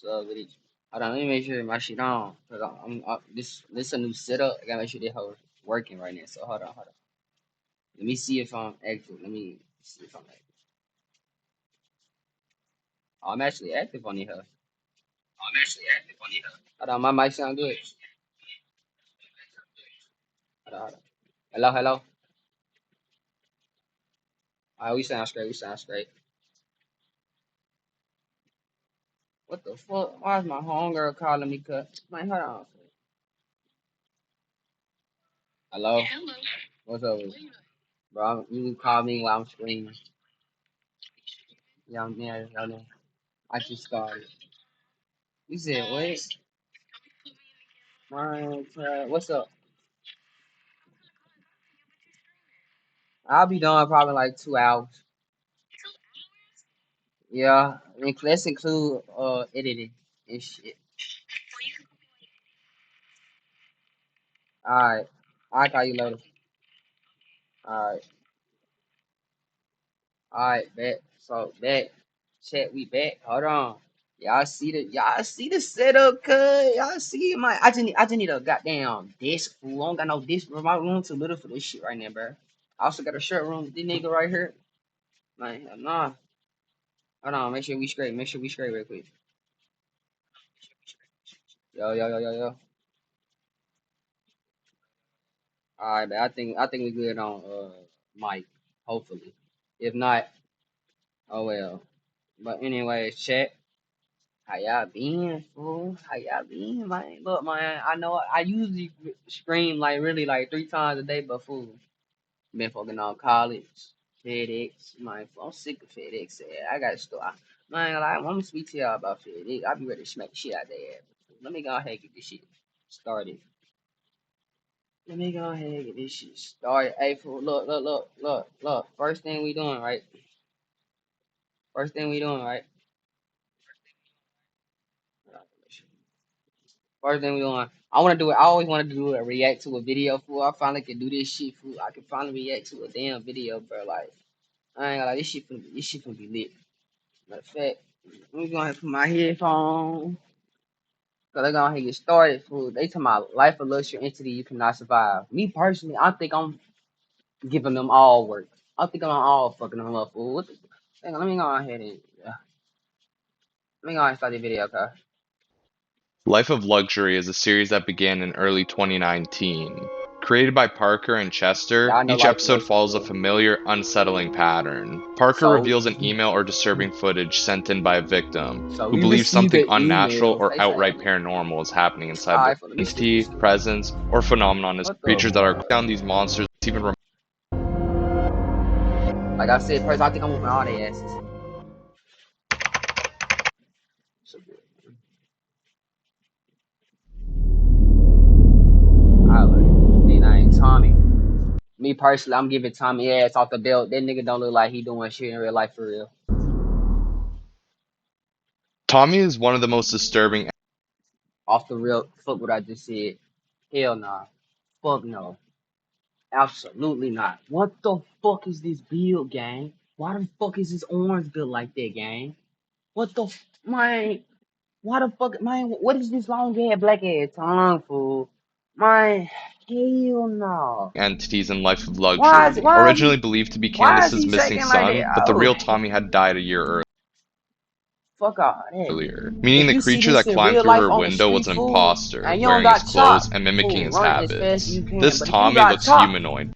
with it. Hold on, let me make sure my shit on. Cause this a new setup. I gotta make sure this hoe working right now. So hold on. Let me see if I'm active. Let me see if I'm active. Oh, I'm actually active on the hoe. Hold on, my mic sound good. Hold on. Hello, hello. Alright, we sound straight. We sound straight. What the fuck? Why is my homegirl calling me? Cause man, hold on. Hello. What's up? With you? Bro, you can call me while I'm screaming. Yeah, I'm there. I just started. You said what? Man, what's up? I'll be done probably like 2 hours. Yeah, I mean, let's include editing and shit. All right, I'll call you later. All right, all right, bet. So bet, chat, we back. Hold on. Y'all see the setup, cuz y'all see my. I just need a goddamn desk. Fool. I don't got no desk, bro. My room too little for this shit right now, bro. I also got a shirt room with this nigga right here. Man, nah. Hold on, make sure we straight. Make sure we straight real quick. Yo, yo, yo, yo, yo. All right, man. I think we good on Mike. Hopefully. If not, oh well. But anyways, chat. How y'all been, fool? How y'all been, man? Look, man. I know I usually scream like really like 3 times a day, but fool, been fucking on college, FedEx. Man, I'm sick of FedEx. I got to start. Man, like, I'm gonna speak to y'all about FedEx. I be ready to smack the shit out there. Let me go ahead and get this shit started. Let me go ahead and get this shit started. Hey, fool, look. First thing we doing, right? First thing we doing, right? First thing we doing. I want to do it. I always wanted to do a react to a video, fool. I finally can do this shit, fool. I can finally react to a damn video, bro. Like, I ain't gonna lie, this shit finna be lit. Matter of fact, let me go ahead and put my headphones. Cause they gonna get started, fool. They talking about life of luxury entity you cannot survive. Me personally, I think I'm giving them all work. I think I'm all fucking them up, fool. Hang on, let me go ahead and let me go ahead and start the video, okay? Life of Luxury is a series that began in early 2019. Created by Parker and Chester, Y'all know each life of episode luxury, follows a fool. familiar, unsettling pattern. Parker So, reveals an email or disturbing footage sent in by a victim so who we believes received something an unnatural email. or Say, outright man. paranormal is happening inside their Alright, let me skip, let me entity, skip. presence, or phenomenon as What the creatures that are fuck? down these monsters even Like I said, first, I think I'm moving all their asses. So good. Alright, then I ain't Tommy. Me personally, I'm giving Tommy ass off the belt. That nigga don't look like he doing shit in real life for real. Tommy is one of the most disturbing. Off the real, fuck what I just said. Hell nah. Fuck no. Absolutely not. What the fuck is this build, gang? Why the fuck is this orange built like that, gang? What the man? Why the fuck, man? What is this long ass black ass tongue, fool? Man, hell no. Entities in Life of Why is Luxury, why is he originally believed to be why is Candace's he missing shaking like that? son, but the Oh, real Tommy had died a year fuck all that. earlier, meaning If the you see creature this that in climbed real through life her on the window was street, an fool, imposter, and you don't wearing his got clothes chopped, and mimicking fool, his run it as fast as habits. you can. This But if you Tommy got looks chopped, humanoid,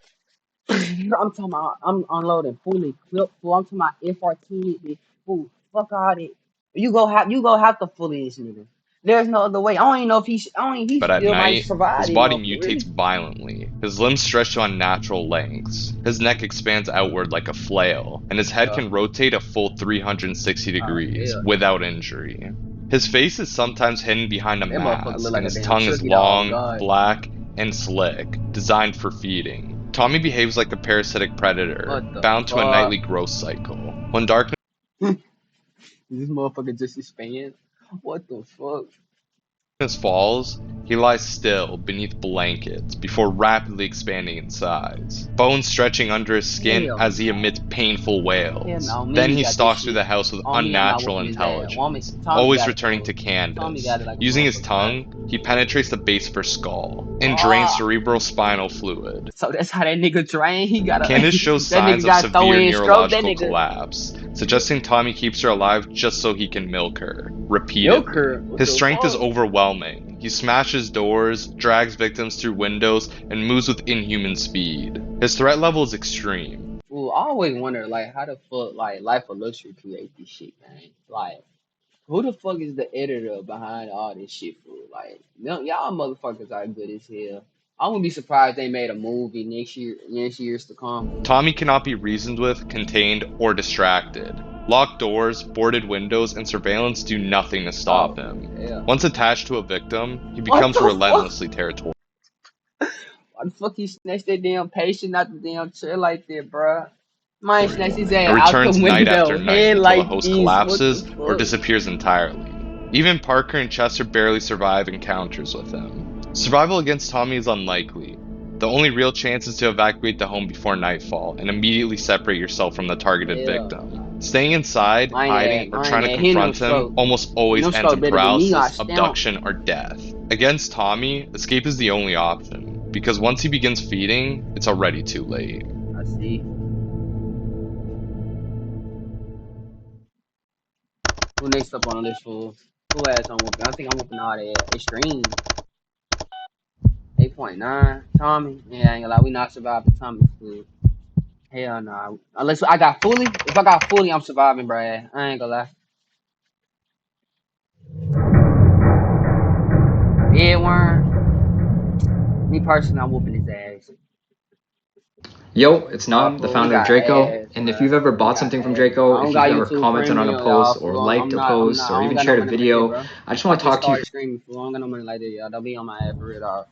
I'm talking about I'm unloading fully equipped, fool. I'm talking about F14, fool. Fuck all that. You go have to fully this nigga. There's no other way. I don't even know if I don't even, he but at still might night, survive his this body motherfucker. mutates Really? violently. His limbs stretch to unnatural lengths. His neck expands outward like a flail, and his head Yeah. can rotate a full 360 Oh degrees hell no. without injury. His face is sometimes hidden behind a That motherfucker look mask, like and a his damn tongue is turkey dog. long, God. black, and slick, designed for feeding. Tommy behaves like a parasitic predator, What the bound to a fuck? nightly growth cycle. When darkness This motherfucker just expand. What the fuck? As falls, he lies still beneath blankets before rapidly expanding in size, bones stretching under his skin Hell as he no. emits painful Hell wails. no. On me, Then he he got this stalks through shit. the house with On me, I'm not unnatural whooping his ass. intelligence, Tommy always got it returning though. to Tommy Candace. got it like a Using his motherfucker, bro. tongue, he penetrates the base of her skull and drains Ah. cerebral spinal fluid. So that's how that nigga train. He got a Candace shows that signs nigga of got throw severe in stroke. That neurological nigga collapse, suggesting Tommy keeps her alive just so he can milk her, milk repeatedly. her. What His the strength is fuck? overwhelming. He smashes doors, drags victims through windows, and moves with inhuman speed. His threat level is extreme. Fool, I always wonder like how the fuck like Life of Luxury create this shit, man. Like who the fuck is the editor behind all this shit, fool? Like y'all motherfuckers are good as hell. I wouldn't be surprised they made a movie next years to come. Tommy cannot be reasoned with, contained, or distracted. Locked doors, boarded windows, and surveillance do nothing to stop Oh him. hell, Once attached to a victim, he what becomes the fuck? relentlessly territorial. Why the fuck he snatched that damn patient out the damn chair like that, bruh? Mine snatched his And ass out the returns night after window, night head until the like host this. What the collapses or fuck? disappears entirely. Even Parker and Chester barely survive encounters with him. Survival against Tommy is unlikely. The only real chance is to evacuate the home before nightfall and immediately separate yourself from the targeted Hell victim. no. Staying inside, hiding, or Mine trying to had hitting them confront him stroke. almost And always them ends stroke in better than me. I paralysis, stamp. abduction, or death. Against Tommy, escape is the only option, because once he begins feeding, it's already too late. I see. Who next up on the list, fool? Who ass I'm whooping? I think I'm whooping all that extreme. 8.9. Tommy. Yeah, I ain't gonna lie. We not surviving Tommy, fool. Hell no. Nah. Unless I got fully. If I got fully, I'm surviving, bruh. I ain't gonna lie. Edwin. Me personally, I'm whooping his ass. Yo, it's Nah, Nam, the fool, he founder of got Draco, ass, and if bruh. you've ever He bought got something from ass. I Draco, don't if you've got ever YouTube commented on a Premium, y'all, post or fool. liked a post I or don't even got no shared a money like that, video, bro. I just I want to just talk to you. started streaming, fool. I don't got no money like that, y'all. Don't be on my ass for real, dog.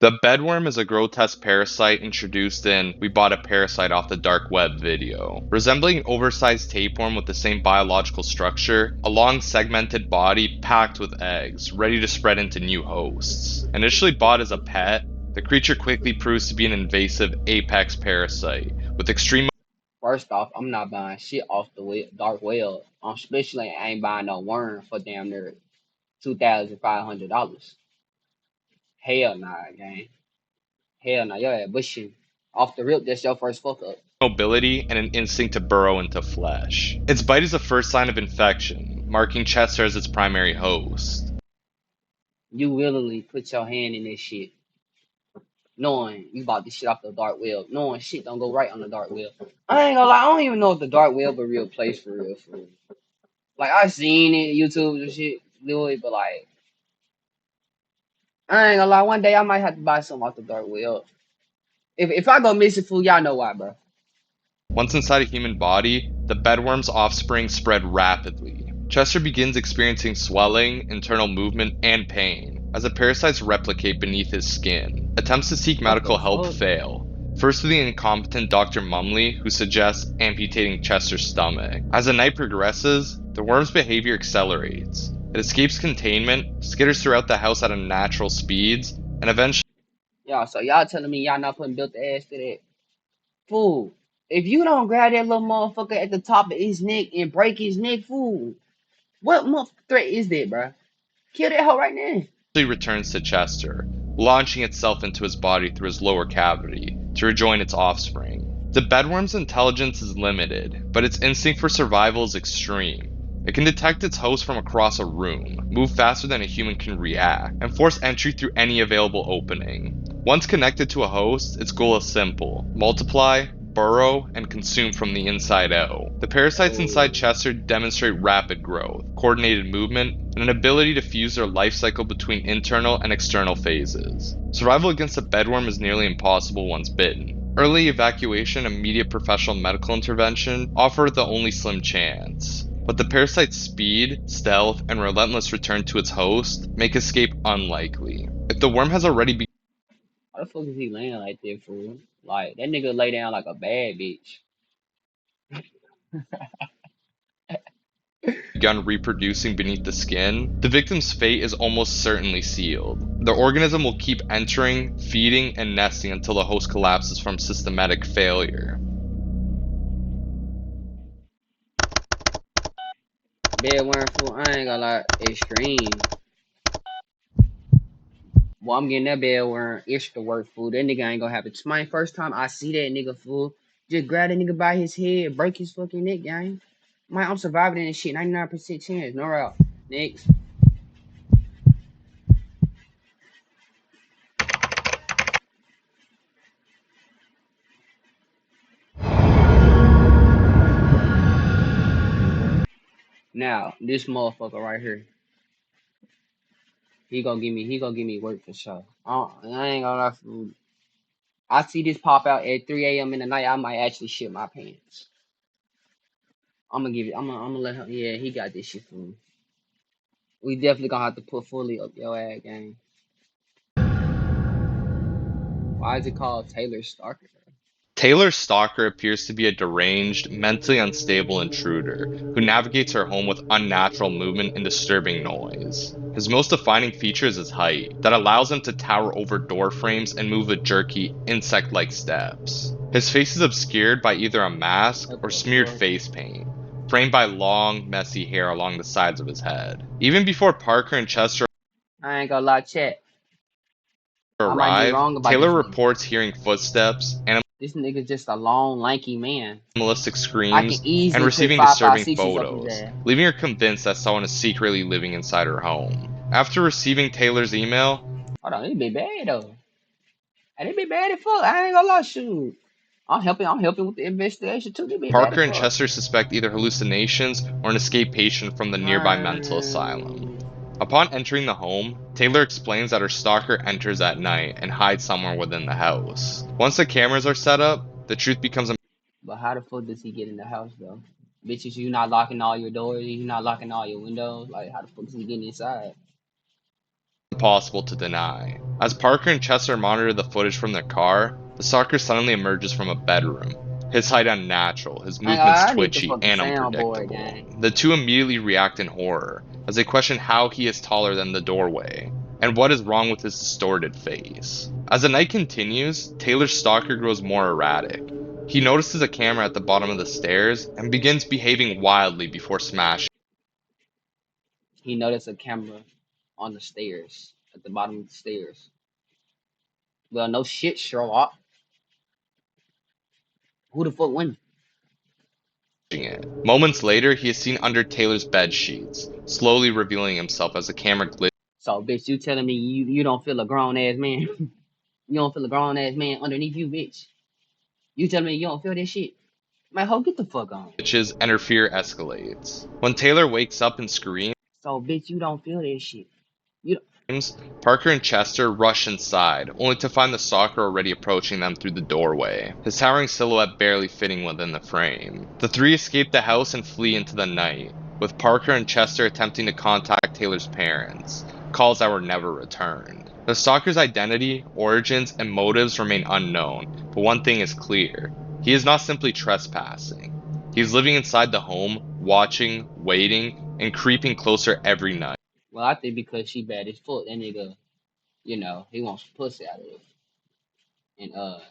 The bedworm is a grotesque parasite introduced in We Bought a Parasite Off the Dark Web video. Resembling an oversized tapeworm with the same biological structure, a long segmented body packed with eggs, ready to spread into new hosts. Initially bought as a pet, the creature quickly proves to be an invasive apex parasite with extreme First off, I'm not buying shit off the dark web. Especially I ain't buying no worm for damn near $2,500. Hell nah, gang. Hell nah, yo ass bushing. Off the rip, that's your first fuck up. mobility and an instinct to burrow into flesh. Its bite is the first sign of infection, marking Chester as its primary host. You willingly put your hand in this shit, knowing you bought this shit off the dark web, knowing shit don't go right on the dark web. I ain't gonna lie, I don't even know if the dark web a real place for real. For real. Like I seen it, YouTube and shit do it, but like I ain't gonna lie, one day I might have to buy something off the dark web. If I go missing, fool, y'all know why, bro. Once inside a human body, the bedworm's offspring spread rapidly. Chester begins experiencing swelling, internal movement, and pain as the parasites replicate beneath his skin. Attempts to seek What the medical help fuck? fail. First with the incompetent Dr. Mumley, who suggests amputating Chester's stomach. As the night progresses, the worm's behavior accelerates. It escapes containment, skitters throughout the house at unnatural speeds, and eventually Y'all, so y'all telling me y'all not putting built the ass to that? Fool. If you don't grab that little motherfucker at the top of his neck and break his neck, fool, what month threat is that, bro? Kill that hoe right now. returns to Chester, launching itself into his body through his lower cavity to rejoin its offspring. The bedworm's intelligence is limited, but its instinct for survival is extreme. It can detect its host from across a room, move faster than a human can react, and force entry through any available opening. Once connected to a host, its goal is simple: multiply, burrow, and consume from the inside out. The parasites inside Oh, Chester demonstrate rapid growth, coordinated movement, and an ability to fuse their life cycle between internal and external phases. Survival against a bedworm is nearly impossible once bitten. Early evacuation and immediate professional medical intervention offer the only slim chance. But the parasite's speed, stealth, and relentless return to its host make escape unlikely. If the worm has already been how the fuck is he laying like that, fool? Like, that nigga lay down like a bad bitch. begun reproducing beneath the skin, the victim's fate is almost certainly sealed. The organism will keep entering, feeding, and nesting until the host collapses from systematic failure. Bed wearing food, I ain't gonna lie, extreme. Well, I'm getting that bed wearing extra work food. That nigga ain't gonna have it. It's my first time I see that nigga fool. Just grab that nigga by his head, break his fucking neck, gang. I'm surviving in this shit. 99% chance. No route. Next. Now, this motherfucker right here. He gonna give me work for sure. I ain't gonna lie, fool. I see this pop out at 3 a.m. in the night, I might actually shit my pants. I'm gonna give it. I'm gonna let him. Yeah, he got this shit for me. We definitely gonna have to put fully up your ass game. Why is it called Taylor Stalker? Taylor Stalker appears to be a deranged, mentally unstable intruder who navigates her home with unnatural movement and disturbing noise. His most defining feature is his height, that allows him to tower over door frames and move with jerky, insect-like steps. His face is obscured by either a mask What or the smeared fuck? face paint, framed by long, messy hair along the sides of his head. Even before Parker and Chester I ain't gonna lie, chat. I might be arrive, wrong about Taylor this nigga. reports hearing footsteps, This nigga's just a long, lanky man. animalistic I can screams, and easily put receiving five five disturbing sixes up his photos, ass. leaving her convinced that someone is secretly living inside her home. After receiving Taylor's email, Hold on, it be bad though. And it be bad as fuck. I ain't gonna lie, shoot. I'm helping with the investigation too. It be bad as Parker and fuck. Chester suspect either hallucinations or an escaped patient from the nearby mental asylum. Man. Upon entering the home, Taylor explains that her stalker enters at night and hides somewhere within the house. Once the cameras are set up, the truth becomes But how the fuck does he get in the house though? Bitches, you not locking all your doors, you not locking all your windows. Like, how the fuck is he getting inside? impossible to deny. As Parker and Chester monitor the footage from their car, the stalker suddenly emerges from a bedroom. His height unnatural, his movements I need the twitchy fucking and soundboard, unpredictable. gang. The two immediately react in horror as they question how he is taller than the doorway and what is wrong with his distorted face. As the night continues, Taylor's stalker grows more erratic. He notices a camera at the bottom of the stairs and begins behaving wildly before smashing He noticed a camera on the stairs, at the bottom of the stairs. Well, no shit, Sherlock. Who the fuck went? it. Moments later, he is seen under Taylor's bed sheets, slowly revealing himself as the camera So, bitch, you telling me you don't feel a grown ass man? You don't feel a grown ass man underneath you, bitch? You telling me you don't feel this shit? Man, ho, get the fuck on. glitches and her fear escalates. When Taylor wakes up and screams, So, bitch, you don't feel this shit. You don't- Parker and Chester rush inside, only to find the stalker already approaching them through the doorway, his towering silhouette barely fitting within the frame. The three escape the house and flee into the night, with Parker and Chester attempting to contact Taylor's parents, calls that were never returned. The stalker's identity, origins, and motives remain unknown, but one thing is clear. He is not simply trespassing. He is living inside the home, watching, waiting, and creeping closer every night. Well, I think because she bad as fuck, that nigga, he wants some pussy out of it. And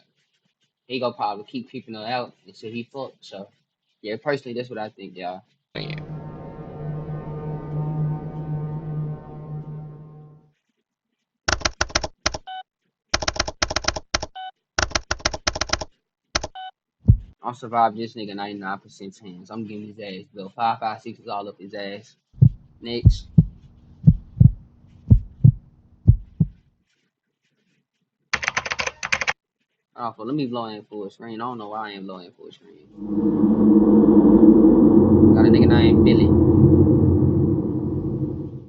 he gonna probably keep creeping her out until he fuck. So, yeah, personally, that's what I think, y'all. I'm surviving this nigga 99% chance. I'm getting his ass, Bill. 556 is all up his ass. Next. Oh, let me blow in full screen. I don't know why I ain't blowing full screen. Got a nigga named Billy.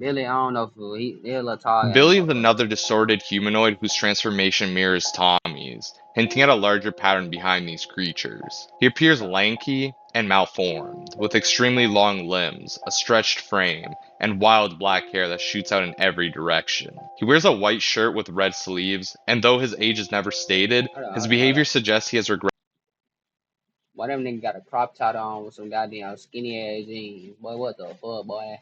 Billy, I don't know, fool. He a little tall ass Billy is motherfucker. another distorted humanoid whose transformation mirrors Tommy's, hinting at a larger pattern behind these creatures. He appears lanky and malformed, with extremely long limbs, a stretched frame, and wild black hair that shoots out in every direction. He wears a white shirt with red sleeves, and though his age is never stated, Hold on, his hold on, hold behavior on. suggests he has regressed Boy, them nigga got a crop top on with some goddamn skinny ass jeans. Boy, what the fuck, boy?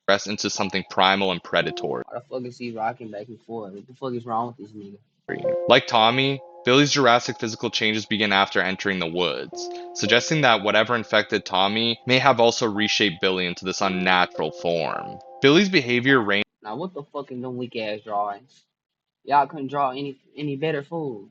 Progress into something primal and predatory. Why the fuck is he rocking back and forth? What the fuck is wrong with this nigga? Like Tommy, Billy's Jurassic physical changes begin after entering the woods, suggesting that whatever infected Tommy may have also reshaped Billy into this unnatural form. Billy's behavior Now, what the fuck is them weak ass drawings? Y'all couldn't draw any better food.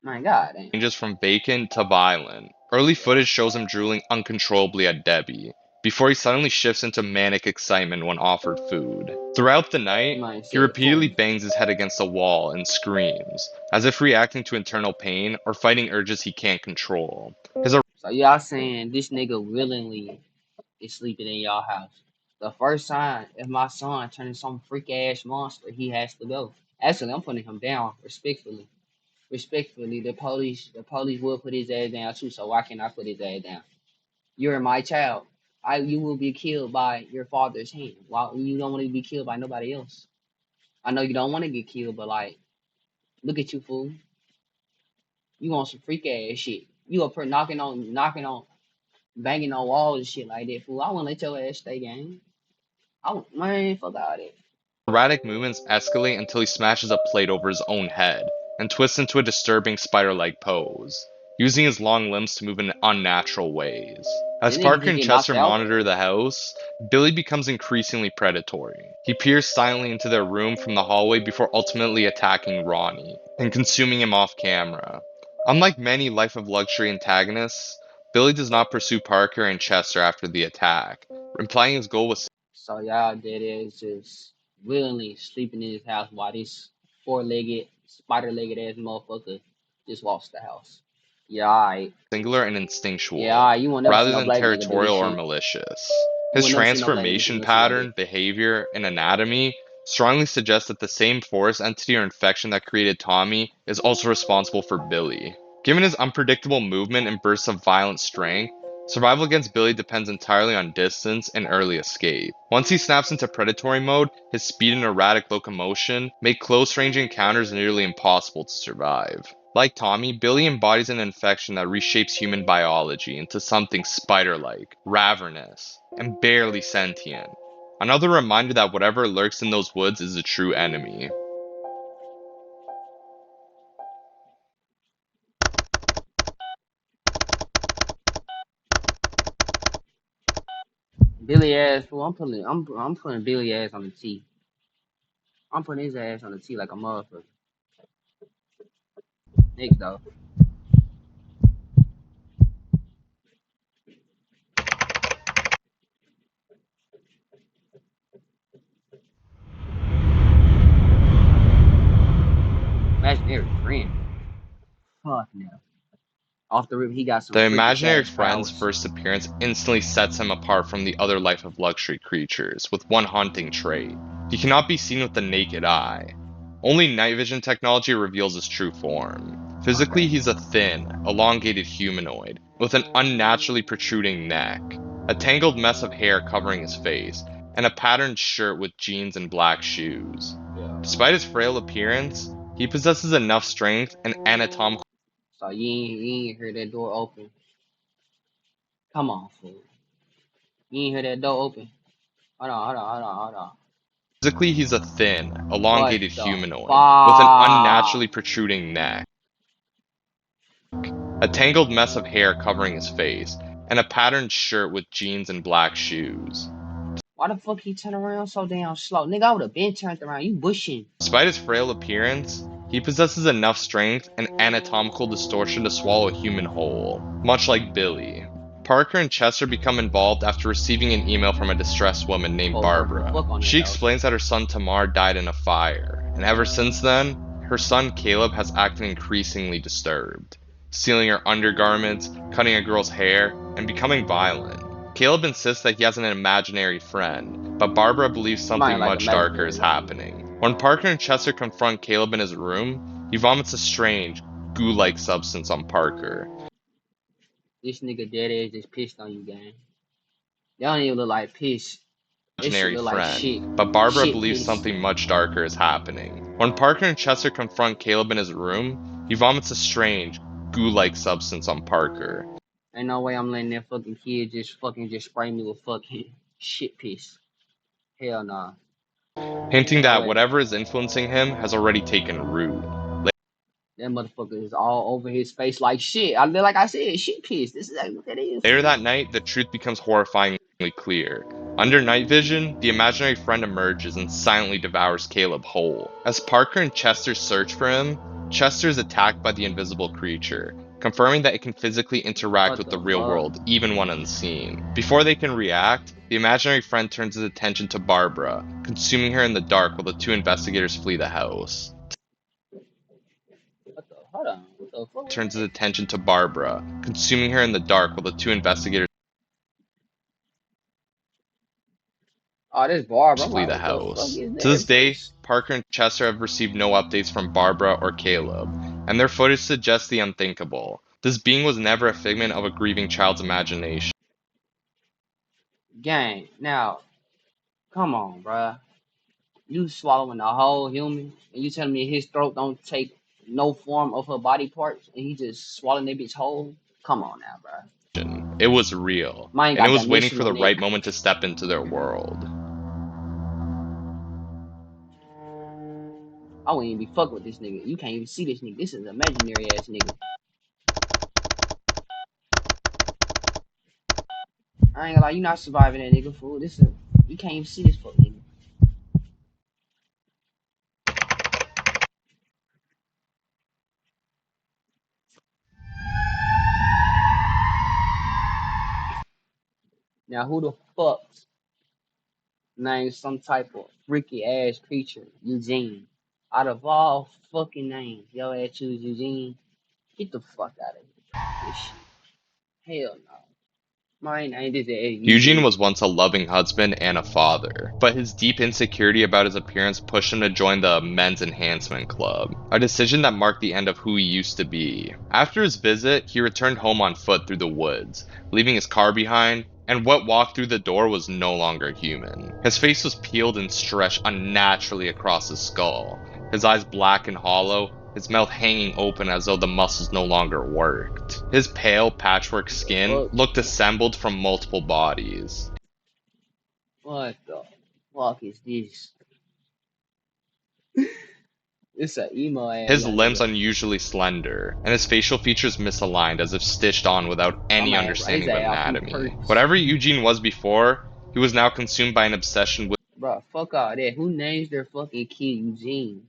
My god damn. ranges from vacant to violent. Early footage shows him drooling uncontrollably at Debbie, before he suddenly shifts into manic excitement when offered food. Throughout the night, Man he said, repeatedly food. bangs his head against the wall and screams, as if reacting to internal pain or fighting urges he can't control. His So y'all saying this nigga willingly is sleeping in y'all house. The first sign, if my son turning some freak ass monster, he has to go. Actually, I'm putting him down respectfully. Respectfully, the police will put his ass down too. So why can't I put his ass down? You're my child. You will be killed by your father's hand. Why you don't want to be killed by nobody else? I know you don't want to get killed, but like, look at you, fool. You want some freak ass shit. You up here knocking on, banging on walls and shit like that, fool. I want to let your ass stay, gang. Man, fuck all that. erratic movements escalate until he smashes a plate over his own head and twists into a disturbing spider-like pose, using his long limbs to move in unnatural ways. As Then nigga Parker just and get knocked Chester out. monitor the house, Billy becomes increasingly predatory. He peers silently into their room from the hallway before ultimately attacking Ronnie and consuming him off camera. Unlike many Life of Luxury antagonists, Billy does not pursue Parker and Chester after the attack, implying his goal was So y'all dead is just willingly sleeping in his house while this four-legged, spider-legged ass motherfucker just walks the house. Yeah, alright. singular and Yeah, instinctual, alright. You won't never see rather no than black nigga do this territorial or shit. malicious. You His will never see no black nigga do transformation no shit like that. pattern, behavior, and anatomy strongly suggest that the same forest entity or infection that created Tommy is also responsible for Billy. Given his unpredictable movement and bursts of violent strength, survival against Billy depends entirely on distance and early escape. Once he snaps into predatory mode, his speed and erratic locomotion make close-range encounters nearly impossible to survive. Like Tommy, Billy embodies an infection that reshapes human biology into something spider-like, ravenous, and barely sentient. Another reminder that whatever lurks in those woods is a true enemy. Billy ass fool. I'm putting Billy ass on the T. I'm putting his ass on the T like a motherfucker. Next though. Imaginary friend. Fuck no. Off the rip, he got some The freakish imaginary ass friend's powers. first appearance instantly sets him apart from the other Life of Luxury creatures, with one haunting trait. He cannot be seen with the naked eye. Only night vision technology reveals his true form. Physically, Okay. he's a thin, elongated humanoid, with an unnaturally protruding neck, a tangled mess of hair covering his face, and a patterned shirt with jeans and black shoes. Yeah. Despite his frail appearance, he possesses enough strength and anatomical So you ain't hear that door open. Come on, fool. You ain't hear that door open. Hold on. Physically, he's a thin, What elongated the humanoid with an unnaturally fuck? protruding neck, a tangled mess of hair covering his face, and a patterned shirt with jeans and black shoes. Why the fuck he turn around so damn slow? Nigga, I would have been turned around. You bushing. Despite his frail appearance, he possesses enough strength and anatomical distortion to swallow a human whole, much like Billy. Parker and Chester become involved after receiving an email from a distressed woman named Folks working the Barbara. fuck on that She house. explains that her son Tamar died in a fire, and ever since then, her son Caleb has acted increasingly disturbed, stealing her undergarments, cutting a girl's hair, and becoming violent. Caleb insists that he has an imaginary friend, but Barbara believes Mine something like much darker is imaginary shit. happening. When Parker and Chester confront Caleb in his room, he vomits a strange, goo-like substance on Parker. This nigga dead ass just pissed on you, gang. They don't even look like piss. This shit Imaginary look like friend, shit. but Barbara Shit believes piss. something much darker is happening. When Parker and Chester confront Caleb in his room, he vomits a strange, goo-like substance on Parker. Ain't no way I'm letting that fucking kid just spray me with fucking shit piss. Hell nah. Hinting No that way. whatever is influencing him has already taken root. That motherfucker is all over his face like shit. Like I said, shit piss. This is like what that is. Later that night, the truth becomes horrifyingly clear. Under night vision, the imaginary friend emerges and silently devours Caleb whole. As Parker and Chester search for him, Chester is attacked by the invisible creature, confirming that it can physically interact What with the the real fuck? world even when unseen. Before they can react, the imaginary friend turns his attention to Barbara, consuming her in the dark while the two investigators flee the house. What the hold on. What the fuck was Turns his that? attention to Barbara, consuming her in the dark while the two investigators Oh, this Barbara. I'm flee like, the what the fuck house. is To that this day, first? Parker and Chester have received no updates from Barbara or Caleb, and their footage suggests the unthinkable. This being was never a figment of a grieving child's imagination. Gang. Now, come on, bruh. You swallowing a whole human and you telling me his throat don't take no form of her body parts and he just swallowing that bitch whole? Come on now, bruh. It was real, Mine and it got was waiting dimension for the on it. right moment to step into their world. I wouldn't even be fucking with this nigga. You can't even see this nigga. This is an imaginary ass nigga. I ain't gonna lie, you not surviving that nigga fool. You can't even see this fuck nigga. Now who the fuck named some type of freaky ass creature Eugene? Out of all fucking names, yo ass choose Eugene. Get the fuck out of here. This shit. Hell no. Mine ain't this ass Eugene Eugene. was once a loving husband and a father, but his deep insecurity about his appearance pushed him to join the Men's Enhancement Club, a decision that marked the end of who he used to be. After his visit, he returned home on foot through the woods, leaving his car behind, and what walked through the door was no longer human. His face was peeled and stretched unnaturally across his skull, his eyes black and hollow, his mouth hanging open as though the muscles no longer worked. His pale, patchwork What the skin fuck? looked assembled from multiple bodies. What the fuck is this? It's a emo ass His young limbs nigga. unusually slender, and his facial features misaligned as if stitched on without My any man, bro, his understanding of ass off them anatomy. perks. Whatever Eugene was before, he was now consumed by an obsession with Bro, fuck all that. Who names their fucking kid Eugene?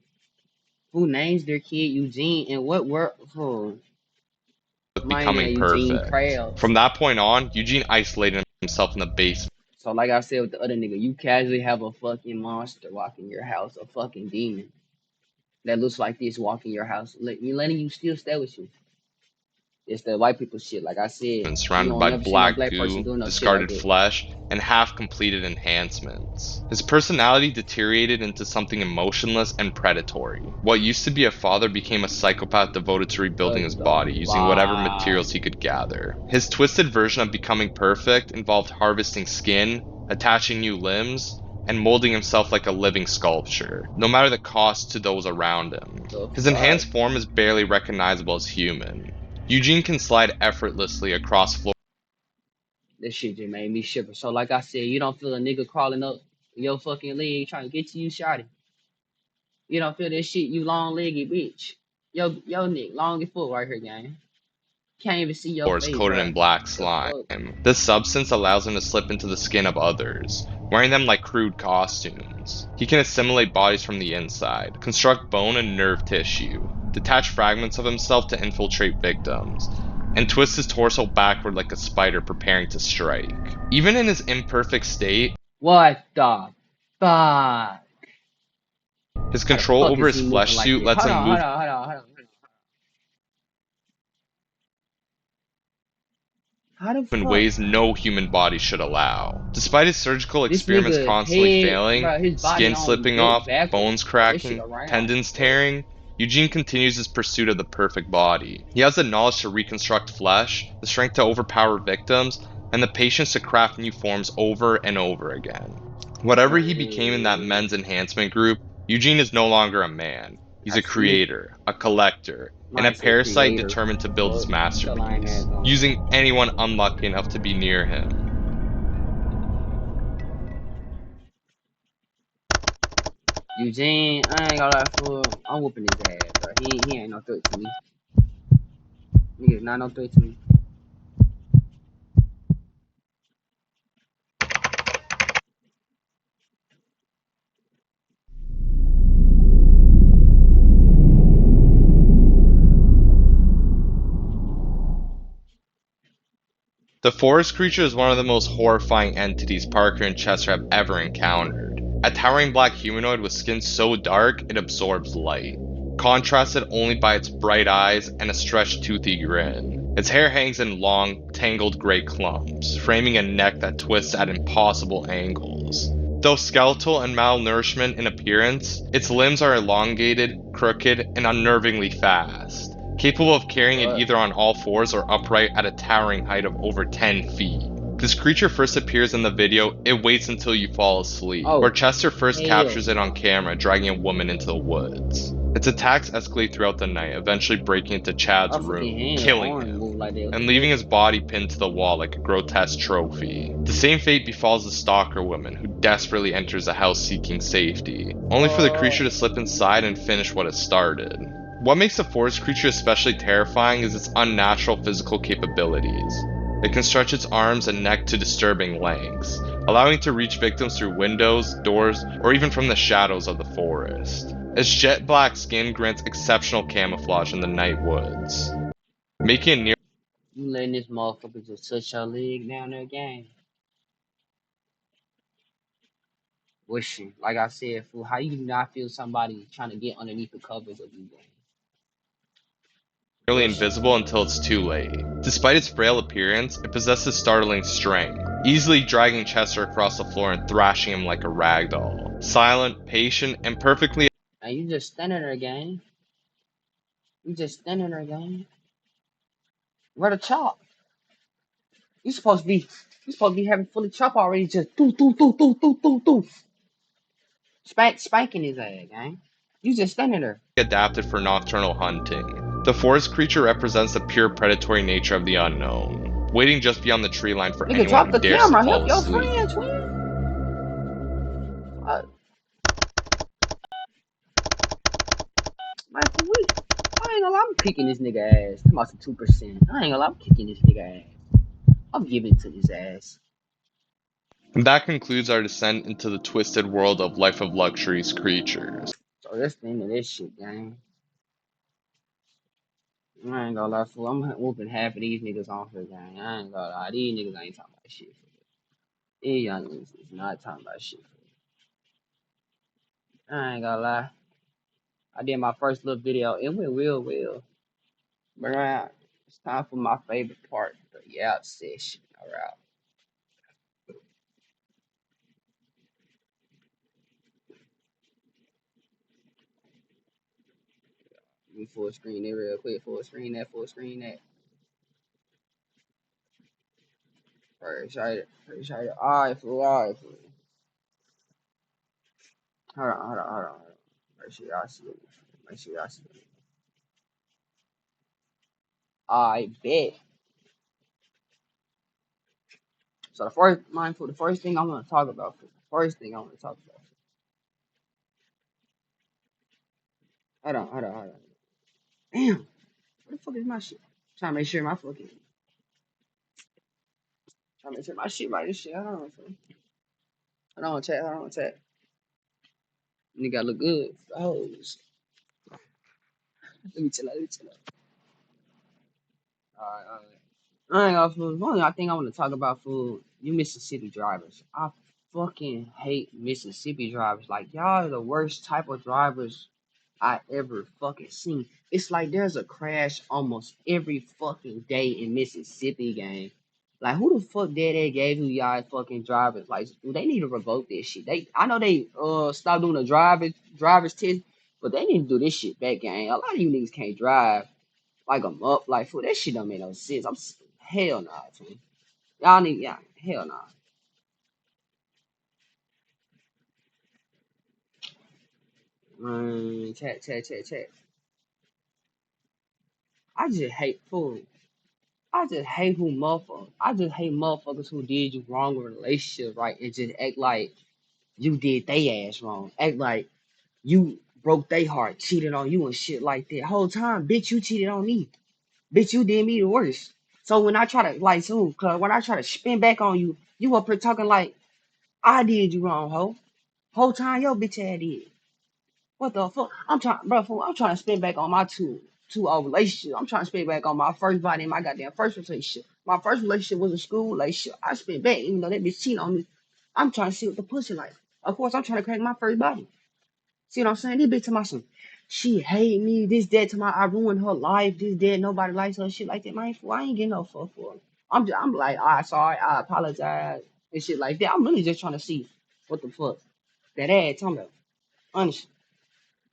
Who names their kid Eugene and what work for my becoming name Eugene perfect. Krabs? From that point on, Eugene isolated himself in the basement So like I said with the other nigga, you casually have a fucking monster walking your house, a fucking demon that looks like this walking your house, letting you still stay with you. It's the white people shit. Like I said, you surrounded don't by never see no black black person goo, doing no shit like discarded that. flesh, and half-completed enhancements. His personality deteriorated into something emotionless and predatory. What used to be a father became a psychopath devoted to rebuilding What his the body using whatever fuck? materials he could gather. His twisted version of becoming perfect involved harvesting skin, attaching new limbs, and molding himself like a living sculpture, no matter the cost to those around him. The His fuck? enhanced form is barely recognizable as human. Eugene can slide effortlessly across floors This shit just made me shiver. So like I said, you don't feel a nigga crawling up your fucking leg trying to get to you, shotty. You don't feel this shit, you long legged bitch. Yo neck, long as fuck right here, gang. Can't even see your face, coated in bro. black The slime. fuck? This substance allows him to slip into the skin of others, wearing them like crude costumes. He can assimilate bodies from the inside, construct bone and nerve tissue, detach fragments of himself to infiltrate victims, and twist his torso backward like a spider preparing to strike. Even in his imperfect state, What the fuck? his How the control fuck over is his he moving flesh like suit this? lets Hold him on, move hold on, hold on, hold on. How the in fuck? ways no human body should allow. Despite his surgical This experiments nigga constantly head, failing, bro, his body skin on slipping built off, backwards, bones bro. This shit cracking, around. tendons What? tearing, Eugene continues his pursuit of the perfect body. He has the knowledge to reconstruct flesh, the strength to overpower victims, and the patience to craft new forms over and over again. Whatever he became in that men's enhancement group, Eugene is no longer a man. He's I a see. creator, a collector, and a Mine said parasite creator. determined to build his Fuck. Get your lame masterpiece, ass on. using anyone unlucky enough to be near him. Eugene, I ain't gonna lie, fool. I'm whooping his ass, bro. He ain't no threat to me. Nigga's not no threat to me. The forest creature is one of the most horrifying entities Parker and Chester have ever encountered. A towering black humanoid with skin so dark it absorbs light, contrasted only by its bright eyes and a stretched toothy grin. Its hair hangs in long, tangled gray clumps, framing a neck that twists at impossible angles. Though skeletal and malnourishment in appearance, its limbs are elongated, crooked, and unnervingly fast, capable of carrying it What? either on all fours or upright at a towering height of over 10 feet. This creature first appears in the video It Waits Until You Fall Asleep, where Oh, Chester first hell captures it on no. camera dragging a woman into the woods. Its attacks escalate throughout the night, eventually breaking into Chad's My fucking room, hand, killing arm him, move like that. What and the leaving fuck? his body pinned to the wall like a grotesque trophy. The same fate befalls the stalker woman who desperately enters the house seeking safety, only for the creature to slip inside and finish what it started. What makes the forest creature especially terrifying is its unnatural physical capabilities. It can stretch its arms and neck to disturbing lengths, allowing it to reach victims through windows, doors, or even from the shadows of the forest. Its jet black skin grants exceptional camouflage in the night woods, making it near You letting this motherfucker just touch your leg down there, gang? Wishing, like I said, fool. How you do not feel somebody trying to get underneath the covers of you, gang? nearly Wishing. invisible until it's too late. Despite its frail appearance, it possesses startling strength, easily dragging Chester across the floor and thrashing him like a ragdoll. Silent, patient, and perfectly And you just standing there, gang. You just standing there, gang. Where the chop? You supposed to be. You supposed to be having fully chop already. Just do. Spanking his ass, gang. You just standing there. adapted for nocturnal hunting. The forest creature represents the pure predatory nature of the unknown, waiting just beyond the tree line for Nigga, anyone drop who the dares to camera. fall Help your asleep. friend, twin. Uh, man, for we, I ain't gonna lie, I'm kicking this nigga ass. Come out to 2%. I ain't gonna lie, I'm kicking this nigga ass. I'm giving it to his ass. And that concludes our descent into the twisted world of Life of Luxury's creatures. So that's the end of this shit, gang. I ain't gonna lie, fool. I'm whooping half of these niggas on here, gang. I ain't gonna lie. These niggas ain't talking about shit. These young niggas is not talking about shit. I ain't gonna lie. I did my first little video. It went well. But it's time for my favorite part, the yap session. Alright. Let me full screen it real quick. Full screen that. First shot. Alright, fool. Hold on. Make sure y'all see it. I bet. So the first thing I want to talk about. Hold on. Damn, where the fuck is my shit? Trying to make sure my fucking, trying to make sure my shit right and shit. Hold on, chat. Nigga look good. Oh, let me chill out. Alright. I ain't gonna fool. One thing I think I want to talk about food. You Mississippi drivers. I fucking hate Mississippi drivers. Like y'all are the worst type of drivers I ever fucking seen. It's like there's a crash almost every fucking day in Mississippi, gang. Like who the fuck did gave you y'all fucking drivers? Like they need to revoke this shit. I know they stopped doing the drivers test, but they need to do this shit back, gang. A lot of you niggas can't drive like I'm up, like fool. That shit don't make no sense. Hell nah, twin. Y'all need hell nah. Chat. I just hate fool. I just hate who motherfuckers. I just hate motherfuckers who did you wrong in a relationship, right? And just act like you did they ass wrong. Act like you broke they heart, cheated on you and shit like that. Whole time, bitch, you cheated on me. Bitch, you did me the worst. So when I try to like so, cause when I try to spin back on you, you up here talking like I did you wrong, ho. Whole time your bitch ass did. What the fuck? I'm trying, bro. Fool, I'm trying to spin back on my two old relationship. I'm trying to spin back on my first body in my goddamn first relationship. My first relationship was a school relationship. I spent back, even though that bitch cheated on me. I'm trying to see what the pussy like. Of course, I'm trying to crack my first body. See what I'm saying? This bitch to my son. She hate me. This that to my I ruined her life. This that nobody likes her. Shit like that. Man, fool, I ain't getting no fuck for her. I'm like, all right, sorry, I apologize and shit like that. I'm really just trying to see what the fuck that ass talking about. Honestly.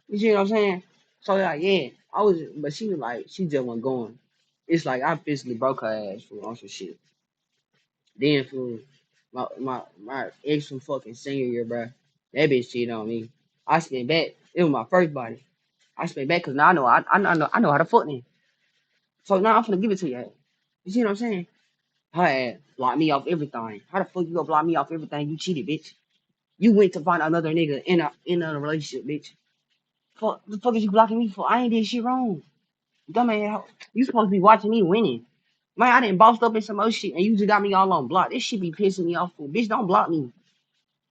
You see what I'm saying? So like, yeah, I was, but she was like, she just wasn't going. It's like I physically broke her ass for on some shit. Then for my ex from fucking senior year, bro, that bitch cheated on me. I spent back. It was my first body. I spent back because now I know how to fuck me. So now I'm finna give it to you. You see what I'm saying? Her ass blocked me off everything. How the fuck you gonna block me off everything? You cheated, bitch. You went to find another nigga in a relationship, bitch. Fuck the fuck is you blocking me for? I ain't did shit wrong. Dumbass, you supposed to be watching me winning. Man, I didn't bossed up in some other shit and you just got me all on block. This shit be pissing me off, fool. Bitch, don't block me.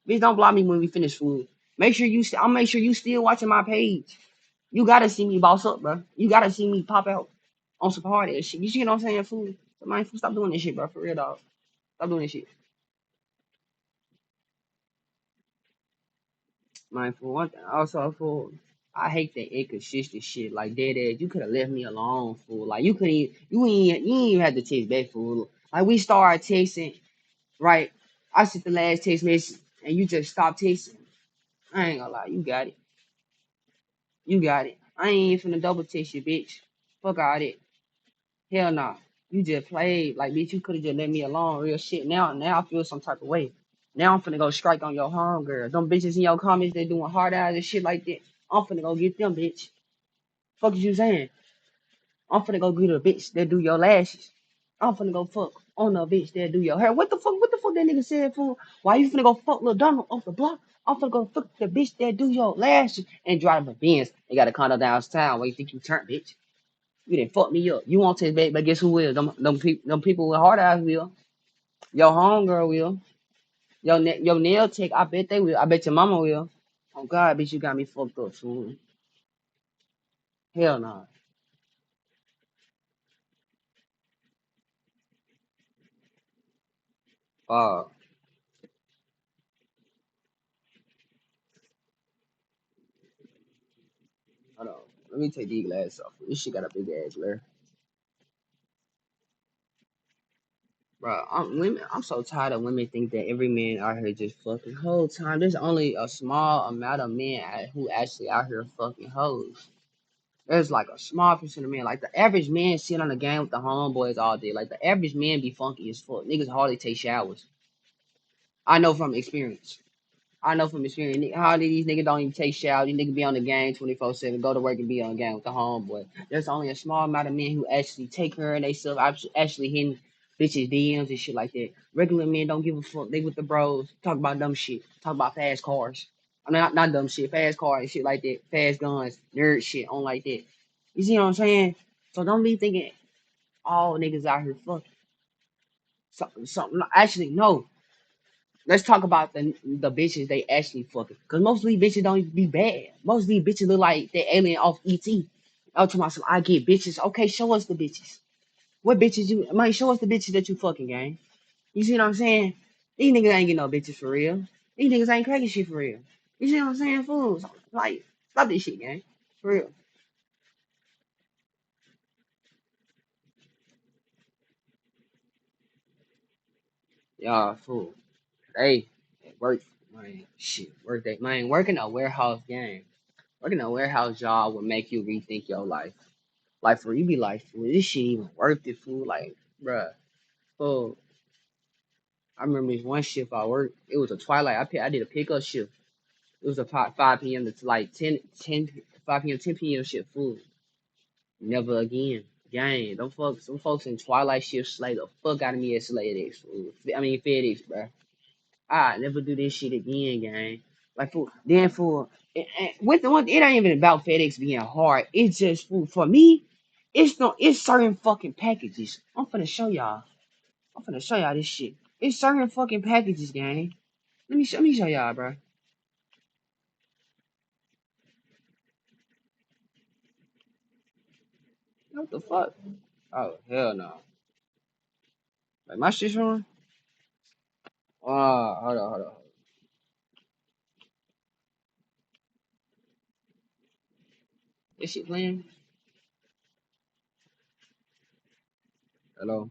Bitch, don't block me when we finish, fool. I'll make sure you still watching my page. You gotta see me boss up, bro. You gotta see me pop out on some hard ass shit. You see what I'm saying, fool? So, man, fool, stop doing this shit, bro. For real, dog. Stop doing this shit. Man, for one thing, also, fool, I hate that inconsistent shit. Like, dead ass, you could have left me alone, fool. Like, you ain't even had to text back, fool. Like, we started texting, right? I sent the last text message, and you just stopped texting. I ain't gonna lie, you got it. You got it. I ain't even finna double text you, bitch. Fuck all that. Hell nah. You just played. Like, bitch, you could have just let me alone. Real shit. Now I feel some type of way. Now I'm finna go strike on your home, girl. Them bitches in your comments, they doing hard eyes and shit like that. I'm finna go get them, bitch. Fuck is you saying? I'm finna go get a bitch that do your lashes. I'm finna go fuck on a bitch that do your hair. What the fuck that nigga said, fool? Why you finna go fuck Lil Donald off the block? I'm finna go fuck the bitch that do your lashes and drive a Benz. They got a condo downtown. Where you think you turn, bitch? You didn't fuck me up. You won't take back, but guess who will? Them people with hard eyes will. Your homegirl will. Your nail tech, I bet they will. I bet your mama will. Oh God, bitch, you got me fucked up, fool. Hell no. Uh, hold on. Let me take these glasses off. This shit got a big ass glare. Bro, I'm so tired of women think that every man out here just fucking whole time. There's only a small amount of men who actually out here fucking hoes. There's like a small percent of men. Like the average man sit on the game with the homeboys all day. Like the average man be funky as fuck. Niggas hardly take showers. I know from experience. I know from experience. How these niggas don't even take showers. These niggas be on the game 24/7. Go to work and be on the game with the homeboy. There's only a small amount of men who actually take care of themselves. Actually hitting bitches DMs and shit like that. Regular men don't give a fuck. They with the bros. Talk about dumb shit. Talk about fast cars. I mean, not dumb shit. Fast cars and shit like that. Fast guns. Nerd shit on like that. You see what I'm saying? So don't be thinking all niggas out here fucking. Something. Actually, no. Let's talk about the bitches they actually fucking. Cause most of these bitches don't even be bad. Most of these bitches look like they alien off ET. Oh, to myself, I get bitches. Okay, show us the bitches. What bitches you? Man, show us the bitches that you fucking, gang. You see what I'm saying? These niggas ain't getting no bitches for real. These niggas ain't cracking shit for real. You see what I'm saying, fools? Like, stop this shit, gang. For real. Y'all, fool. Hey, at work, man. Shit, work day, man. Working a warehouse game. Working a warehouse job will make you rethink your life. Like for you be like, fool, this shit even worth it, fool. Like, bruh, fool. I remember this one shift I worked. It was a twilight. I did a pickup shift. It was a 5 p.m. to like 10 5 p.m. 10 p.m. shift, fool. Never again. Gang, some folks in Twilight Shift slay the fuck out of me at FedEx, fool. I mean FedEx, bro. I never do this shit again, gang. Like fool, then fool. With the one, it ain't even about FedEx being hard. It's just fool for me. It's no, it's certain fucking packages. I'm finna show y'all. I'm finna show y'all this shit. It's certain fucking packages, gang. Let me show y'all, bro. What the fuck? Oh hell no. Like my shit's wrong. Hold on. This shit playing. Hello.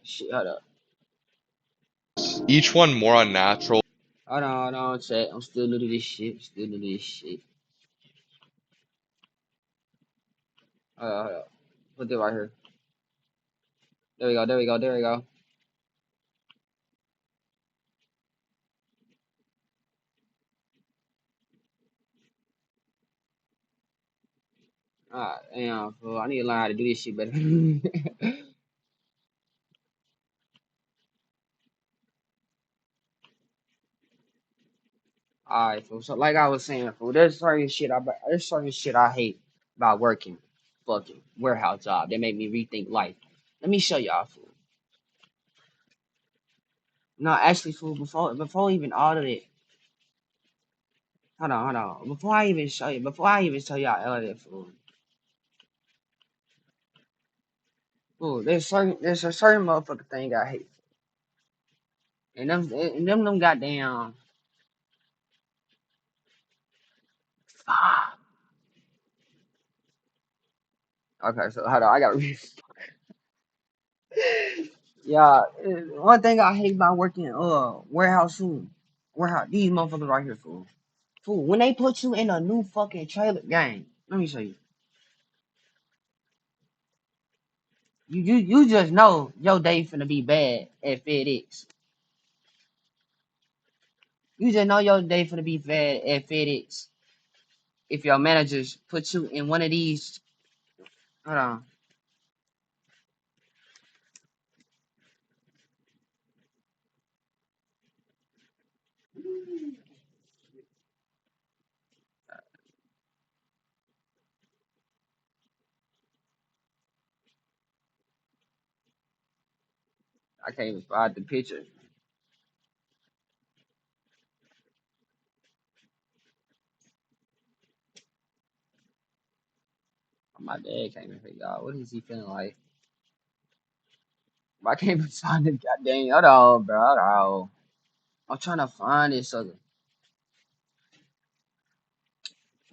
Shit. Hold up. Each one more unnatural. Hold on, chat. I'm still new to this shit. Still new to this shit. Hold up. Put it right here. There we go. Damn, fool. I need to learn how to do this shit better. Alright, fool. So like I was saying, fool, there's certain shit I hate about working fucking warehouse job that made me rethink life. Let me show y'all, fool. No, actually, fool, before even all of it, hold on. Before I even show y'all all of it, fool, there's a certain motherfucking thing I hate. And them goddamn okay, so hold on, I gotta read. Yeah, one thing I hate about working warehouse food, warehouse these motherfuckers right here, fool. When they put you in a new fucking trailer, gang, let me show you. You just know your day finna be bad at FedEx. You just know your day finna be bad at FedEx if your managers put you in one of these. Hold on, I can't even find the picture. My dad can't even figure out what is he feeling like. I can't even find the goddamn. Hold on, bro. Hold on. I'm trying to find this other.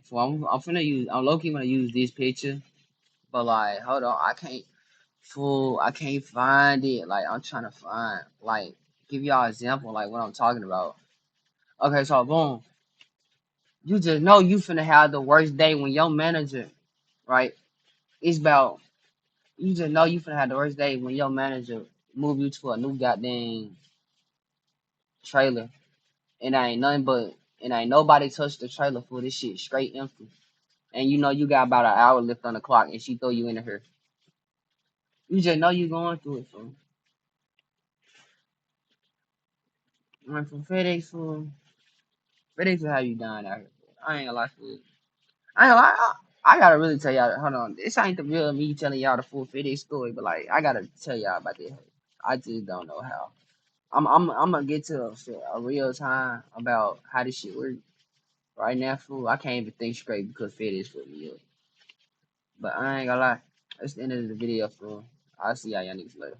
So I'm finna use. I'm low key gonna use this picture, but like, hold on, I can't. Fool, I can't find it. Like, I'm trying to find. Like, give y'all an example. Like what I'm talking about. Okay, so boom, you just know you finna have the worst day when your manager, right? It's about you just know you finna have the worst day when your manager move you to a new goddamn trailer, and ain't nobody touched the trailer for this shit straight empty. And you know you got about an hour left on the clock, and she throw you in her. You just know you going through it, fool. Like from FedEx, fool. FedEx will have you down out here, fool. I ain't gonna lie, fool. I ain't gonna lie. I gotta really tell y'all. Hold on, this ain't the real me telling y'all the full FedEx story, but like I gotta tell y'all about this. I just don't know how. I'm gonna get to a real time about how this shit work. Right now, fool, I can't even think straight because FedEx put me up. But I ain't gonna lie. That's the end of the video, fool. I'll see y'all niggas later.